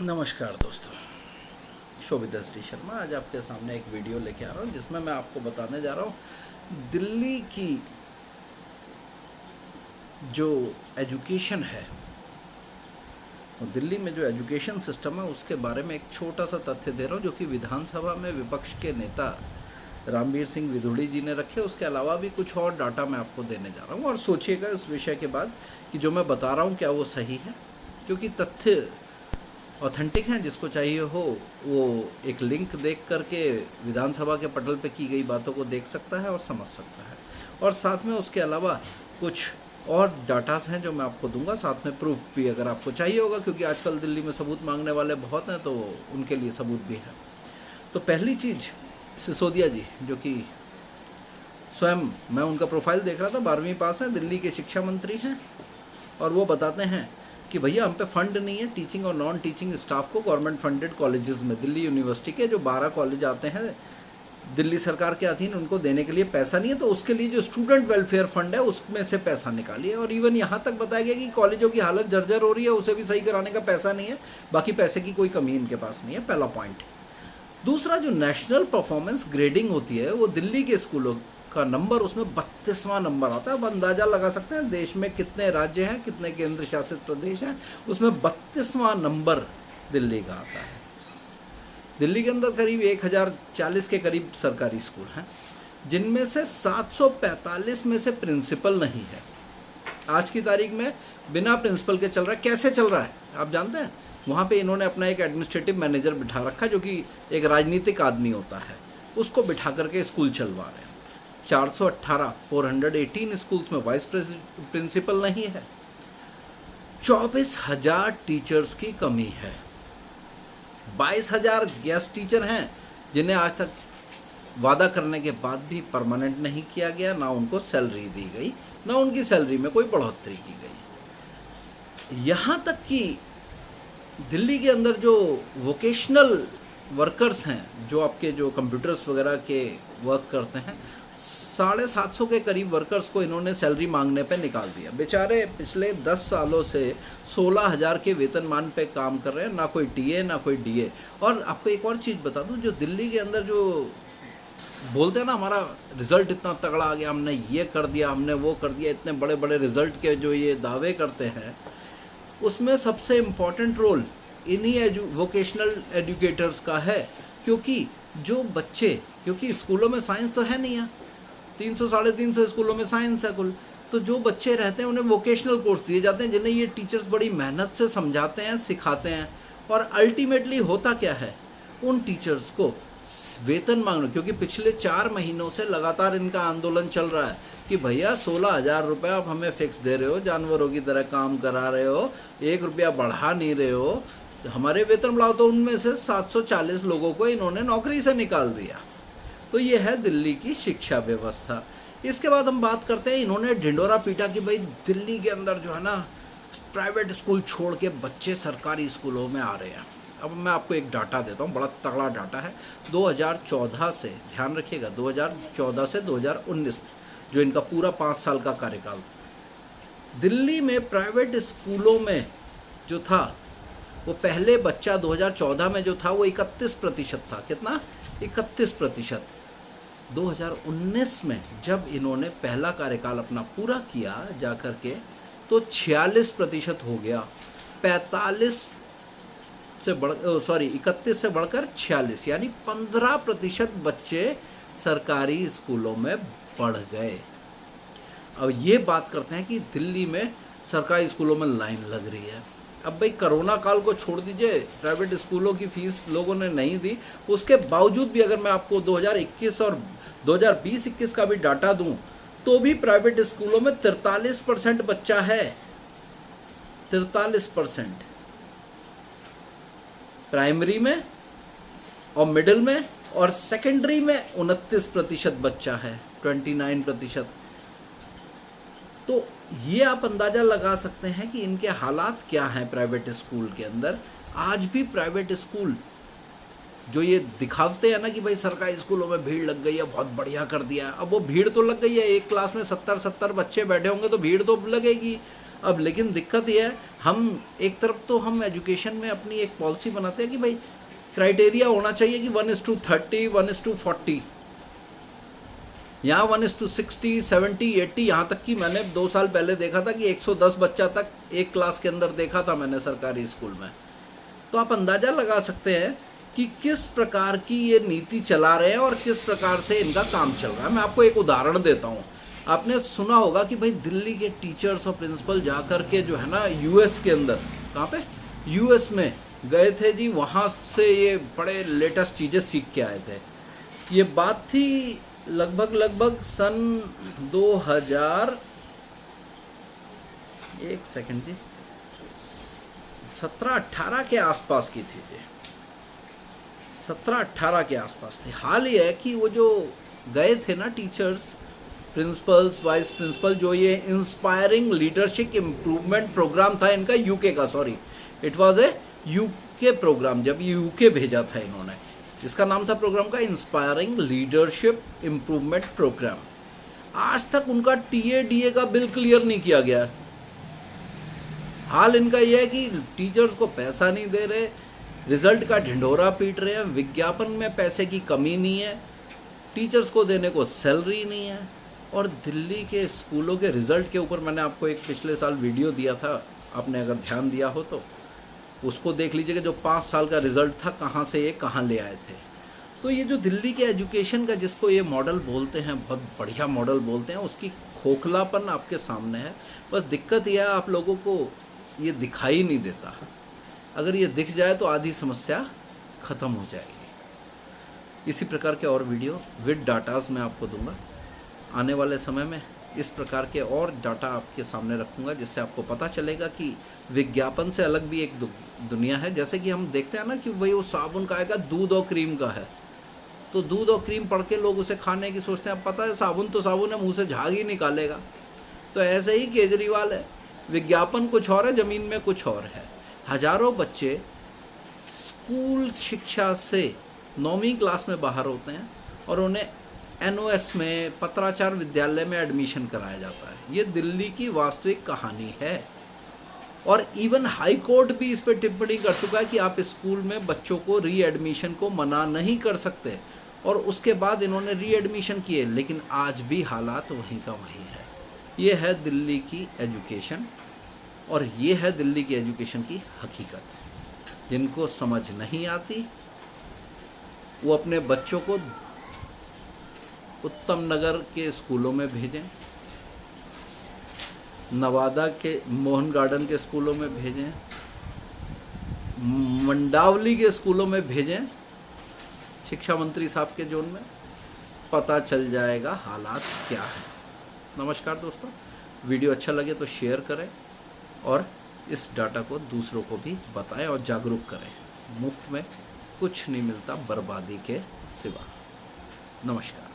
नमस्कार दोस्तों, शोभिता श्री शर्मा आज आपके सामने एक वीडियो लेके आ रहा हूँ जिसमें मैं आपको बताने जा रहा हूँ दिल्ली की जो एजुकेशन है, दिल्ली में जो एजुकेशन सिस्टम है उसके बारे में एक छोटा सा तथ्य दे रहा हूँ जो कि विधानसभा में विपक्ष के नेता रामवीर सिंह विधुड़ी जी ने रखे। उसके अलावा भी कुछ और डाटा मैं आपको देने जा रहा हूँ और सोचिएगा इस विषय के बाद कि जो मैं बता रहा हूँ क्या वो सही है, क्योंकि तथ्य ऑथेंटिक हैं। जिसको चाहिए हो वो एक लिंक देख करके विधानसभा के पटल पे की गई बातों को देख सकता है और समझ सकता है। और साथ में उसके अलावा कुछ और डाटास हैं जो मैं आपको दूंगा, साथ में प्रूफ भी अगर आपको चाहिए होगा, क्योंकि आजकल दिल्ली में सबूत मांगने वाले बहुत हैं तो उनके लिए सबूत भी है। तो पहली चीज़, सिसोदिया जी जो कि स्वयं, मैं उनका प्रोफाइल देख रहा था, 12वीं पास है, दिल्ली के शिक्षा मंत्री हैं, और वो बताते हैं कि भैया हम पे फंड नहीं है टीचिंग और नॉन टीचिंग स्टाफ को गवर्नमेंट फंडेड कॉलेजेस में, दिल्ली यूनिवर्सिटी के जो 12 कॉलेज आते हैं दिल्ली सरकार के अधीन, उनको देने के लिए पैसा नहीं है, तो उसके लिए जो स्टूडेंट वेलफेयर फंड है उसमें से पैसा निकालिए। और इवन यहाँ तक बताया गया कि कॉलेजों की हालत जर्जर हो रही है, उसे भी सही कराने का पैसा नहीं है, बाकी पैसे की कोई कमी इनके पास नहीं है। पहला पॉइंट। दूसरा, जो नेशनल परफॉर्मेंस ग्रेडिंग होती है वो दिल्ली के स्कूलों का नंबर, उसमें 32वां नंबर आता है। अब अंदाजा लगा सकते हैं देश में कितने राज्य हैं, कितने केंद्र शासित प्रदेश हैं, उसमें 32वां नंबर दिल्ली का आता है। दिल्ली के अंदर करीब 1040 के करीब सरकारी स्कूल हैं, जिनमें से 745 में से प्रिंसिपल नहीं है। आज की तारीख में बिना प्रिंसिपल के चल रहा है। कैसे चल रहा है आप जानते हैं? वहाँ पे इन्होंने अपना एक एडमिनिस्ट्रेटिव मैनेजर बिठा रखा जो कि एक राजनीतिक आदमी होता है, उसको बिठा करके स्कूल चलवा रहे हैं। 418 स्कूल्स में वाइस प्रिंसिपल नहीं है। 24,000 टीचर्स की कमी है। 22,000 गेस्ट टीचर हैं जिन्हें आज तक वादा करने के बाद भी परमानेंट नहीं किया गया, ना उनको सैलरी दी गई, ना उनकी सैलरी में कोई बढ़ोतरी की गई। यहाँ तक कि दिल्ली के अंदर जो वोकेशनल वर्कर्स हैं, जो आपके जो कंप्यूटर्स वगैरह के वर्क करते हैं, 750 के करीब वर्कर्स को इन्होंने सैलरी मांगने पे निकाल दिया। बेचारे पिछले 10 सालों से 16,000 के वेतनमान पे काम कर रहे हैं, ना कोई टीए ना कोई डीए। और आपको एक और चीज़ बता दूं, जो दिल्ली के अंदर जो बोलते हैं ना हमारा रिजल्ट इतना तगड़ा आ गया, हमने ये कर दिया, हमने वो कर दिया, इतने बड़े बड़े रिजल्ट के जो ये दावे करते हैं, उसमें सबसे इम्पॉर्टेंट रोल इन्हीं वोकेशनल एजुकेटर्स का है। क्योंकि जो बच्चे, क्योंकि स्कूलों में साइंस तो है नहीं है, 300-350 स्कूलों में साइंस है कुल, तो जो बच्चे रहते हैं उन्हें वोकेशनल कोर्स दिए जाते हैं, जिन्हें ये टीचर्स बड़ी मेहनत से समझाते हैं, सिखाते हैं। और अल्टीमेटली होता क्या है, उन टीचर्स को वेतन मांगना, क्योंकि पिछले 4 महीनों से लगातार इनका आंदोलन चल रहा है कि भैया 16,000 रुपये आप हमें फिक्स दे रहे हो, जानवरों की तरह काम करा रहे हो, 1 रुपया बढ़ा नहीं रहे हो, हमारे वेतन बढ़ाओ। तो उनमें से 740 लोगों को इन्होंने नौकरी से निकाल दिया। तो ये है दिल्ली की शिक्षा व्यवस्था। इसके बाद हम बात करते हैं, इन्होंने ढिंडोरा पीटा कि भाई दिल्ली के अंदर जो है ना प्राइवेट स्कूल छोड़ के बच्चे सरकारी स्कूलों में आ रहे हैं। अब मैं आपको एक डाटा देता हूँ, बड़ा तगड़ा डाटा है। 2014 से, ध्यान रखिएगा, 2014 से 2019 जो इनका पूरा 5 साल का कार्यकाल, दिल्ली में प्राइवेट स्कूलों में जो था वो पहले बच्चा 2014 में जो था वो 31% था। कितना? 31%। 2019 में जब इन्होंने पहला कार्यकाल अपना पूरा किया जाकर के, तो 46% हो गया। 31 से बढ़कर 46, यानी 15% बच्चे सरकारी स्कूलों में बढ़ गए। अब ये बात करते हैं कि दिल्ली में सरकारी स्कूलों में लाइन लग रही है। अब भाई कोरोना काल को छोड़ दीजिए, प्राइवेट स्कूलों की फीस लोगों ने नहीं दी, उसके बावजूद भी अगर मैं आपको 2021 और 2020-21 का भी डाटा दूं, तो भी प्राइवेट स्कूलों में 43% बच्चा है। 43% प्राइमरी में और मिडिल में, और सेकेंडरी में 29% बच्चा है, 29%। तो ये आप अंदाजा लगा सकते हैं कि इनके हालात क्या हैं प्राइवेट स्कूल के अंदर। आज भी प्राइवेट स्कूल जो ये दिखाते हैं ना कि भाई सरकारी स्कूलों में भीड़ लग गई है, बहुत बढ़िया कर दिया है। अब वो भीड़ तो लग गई है, एक क्लास में 70 बच्चे बैठे होंगे तो भीड़ तो लगेगी। अब लेकिन दिक्कत यह है, हम एक तरफ तो हम एजुकेशन में अपनी एक पॉलिसी बनाते हैं कि भाई क्राइटेरिया होना चाहिए कि 1:30, 1:40, यहाँ 1:60, 70, 80, यहाँ तक कि मैंने 2 साल पहले देखा था कि 110 बच्चा तक एक क्लास के अंदर देखा था मैंने सरकारी स्कूल में। तो आप अंदाज़ा लगा सकते हैं कि किस प्रकार की ये नीति चला रहे हैं और किस प्रकार से इनका काम चल रहा है। मैं आपको एक उदाहरण देता हूँ। आपने सुना होगा कि भाई दिल्ली के टीचर्स और प्रिंसिपल जा कर के जो है ना यूएस के अंदर, कहाँ पे, यूएस में गए थे जी, वहाँ से ये बड़े लेटेस्ट चीज़ें सीख के आए थे। ये बात थी लगभग सन 2000, एक सेकंड जी, 17-18 के आसपास की थी ये, 17-18 के आसपास थी। हाल ये है कि वो जो गए थे ना टीचर्स, प्रिंसिपल्स, वाइस प्रिंसिपल, जो ये इंस्पायरिंग लीडरशिप इम्प्रूवमेंट प्रोग्राम था इनका, यूके का, sorry it was a UK programme, जब यूके भेजा था इन्होंने, जिसका नाम था प्रोग्राम का इंस्पायरिंग लीडरशिप इम्प्रूवमेंट प्रोग्राम। आज तक उनका टीए का बिल क्लियर नहीं किया गया। हाल इनका यह है कि टीचर्स को पैसा नहीं दे रहे, रिजल्ट का ढिंढोरा पीट रहे हैं, विज्ञापन में पैसे की कमी नहीं है, टीचर्स को देने को सैलरी नहीं है। और दिल्ली के स्कूलों के रिजल्ट के ऊपर मैंने आपको एक पिछले साल वीडियो दिया था, आपने अगर ध्यान दिया हो तो उसको देख लीजिएगा, जो 5 साल का रिजल्ट था, कहाँ से ये कहाँ ले आए थे। तो ये जो दिल्ली के एजुकेशन का, जिसको ये मॉडल बोलते हैं, बहुत बढ़िया मॉडल बोलते हैं, उसकी खोखलापन आपके सामने है। बस दिक्कत यह है, आप लोगों को ये दिखाई नहीं देता। अगर ये दिख जाए तो आधी समस्या ख़त्म हो जाएगी। इसी प्रकार के और वीडियो विद डाटाज मैं आपको दूंगा आने वाले समय में। इस प्रकार के और डाटा आपके सामने रखूंगा, जिससे आपको पता चलेगा कि विज्ञापन से अलग भी एक दुनिया है। जैसे कि हम देखते हैं ना कि भाई वो साबुन का आएगा, दूध और क्रीम का है, तो दूध और क्रीम पढ़ के लोग उसे खाने की सोचते हैं। अब पता है साबुन तो साबुन है, मुंह से झाग ही निकालेगा। तो ऐसे ही केजरीवाल है, विज्ञापन कुछ और है, ज़मीन में कुछ और है। हजारों बच्चे स्कूल शिक्षा से 9वीं क्लास में बाहर होते हैं और उन्हें एनओएस में, पत्राचार विद्यालय में एडमिशन कराया जाता है। ये दिल्ली की वास्तविक कहानी है। और इवन हाई कोर्ट भी इस पर टिप्पणी कर चुका है कि आप स्कूल में बच्चों को री एडमिशन को मना नहीं कर सकते। और उसके बाद इन्होंने री एडमिशन किए, लेकिन आज भी हालात वहीं का वहीं है। ये है दिल्ली की एजुकेशन, और ये है दिल्ली की एजुकेशन की हकीकत। जिनको समझ नहीं आती वो अपने बच्चों को उत्तम नगर के स्कूलों में भेजें, नवादा के मोहन गार्डन के स्कूलों में भेजें, मंडावली के स्कूलों में भेजें, शिक्षा मंत्री साहब के जोन में, पता चल जाएगा हालात क्या है। नमस्कार दोस्तों, वीडियो अच्छा लगे तो शेयर करें और इस डाटा को दूसरों को भी बताएं और जागरूक करें। मुफ्त में कुछ नहीं मिलता बर्बादी के सिवा। नमस्कार।